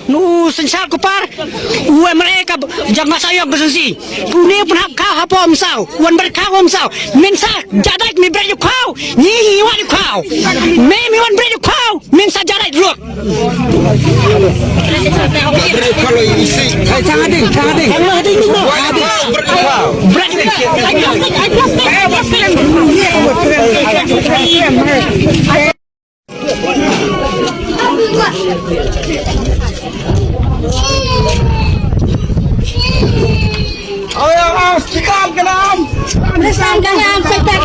Nu sensal ko par. MLA ka jangan saya bersensi. Punya pun hak kau apa omsau. Wan berkau omsau. Mensa jadak mi ber kau. Ni wan kau. Me mi wan ber kau. Mensa jadak rot. Kalau isi jangan ding. Bret. Ayo, stop, kenam. Bersama dengan sepak